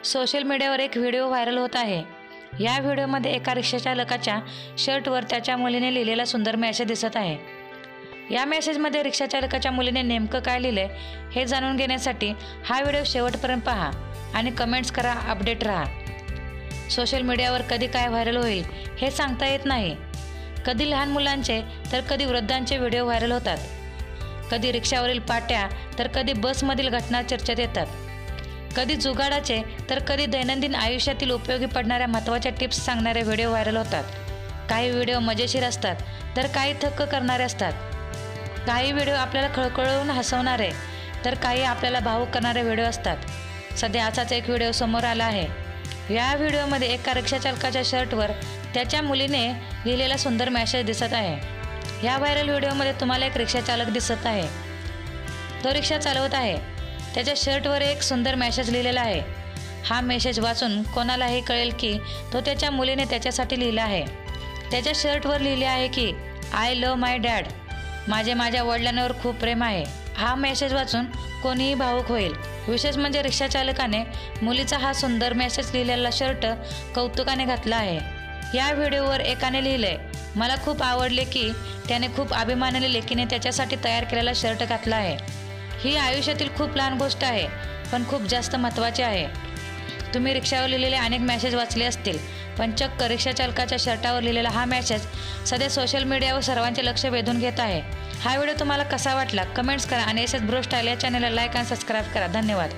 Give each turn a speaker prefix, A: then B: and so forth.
A: Social मीडियावर एक video viral होत आहे। या व्हिडिओमध्ये एका रिक्षा चालकाच्या शर्टवर त्याच्या मुलीने लिहिलेला सुंदर मेसेज दिसत आहे। या मेसेजमध्ये रिक्षा चालकाच्या मुलीने नेमकं काय लिहिलंय हे जाणून घेण्यासाठी हा व्हिडिओ शेवटपर्यंत पहा आणि कमेंट्स करा, अपडेट राहा। सोशल मीडियावर कधी काय व्हायरल होईल हे सांगता येत नाही। कधी लहान मुलांचे तर कधी वृद्धांचे व्हिडिओ व्हायरल होतात। कधी रिक्षावरील पाट्या तर कधी बसमधील घटना चर्चेत येतात। कधी जुगाडाचे तर कधी दैनंदिन आयुष्यातील उपयोगी पडणाऱ्या महत्त्वाच्या टिप्स सांगणारे व्हिडिओ व्हायरल होतात। काही व्हिडिओ मजेशीर असतात तर काही थक्क करणारे असतात। काही व्हिडिओ आपल्याला खळखळवून हसवणारे तर काही आपल्याला भावुक करणारे व्हिडिओ असतात। सध्या असाच एक व्हिडिओ समोर आला आहे। या व्हिडिओमध्ये एका रिक्षा चालकाच्या शर्टवर त्याच्या मुलीने लिहिलेला सुंदर मेसेज दिसत आहे। या व्हायरल व्हिडिओमध्ये तुम्हाला एक रिक्षा चालक दिसत आहे। तो रिक्षा चालवत आहे। त्याच्या शर्टवर एक सुंदर मेसेज लिहिलेला आहे। हा मेसेज वाचून कोणालाही कळेल की तो त्याच्या मुलीने त्याच्यासाठी लिहिला आहे। त्याच्या शर्टवर लिहिले आहे की आय लव्ह माय डॅड, माझ्या वडिलांवर खूप प्रेम आहे। हा मेसेज वाचून कोणीही भावुक होईल। विशेष म्हणजे रिक्षा चालकाने मुलीचा हा सुंदर मेसेज लिहिलेला शर्ट कौतुकाने घातला आहे। या व्हिडिओवर एकाने लिहिलंय, मला खूप आवडले की त्याने खूप अभिमानाने लेकीने त्याच्यासाठी तयार केलेला शर्ट घातला आहे। ही आयुष्यातील खूप लहान गोष्ट आहे पण खूप जास्त महत्त्वाची आहे। तुम्ही रिक्षावर लिहिलेले अनेक मेसेज वाचले असतील पण चक्क रिक्षा चालकाच्या शर्टावर लिहिलेला हा मेसेज सध्या सोशल मीडियावर सर्वांचे लक्ष वेधून घेत आहे। हा व्हिडिओ तुम्हाला कसा वाटला कमेंट्स करा आणि एसएस ब्रो स्टाईल या चॅनलला लाईक आणि सबस्क्राईब करा। धन्यवाद।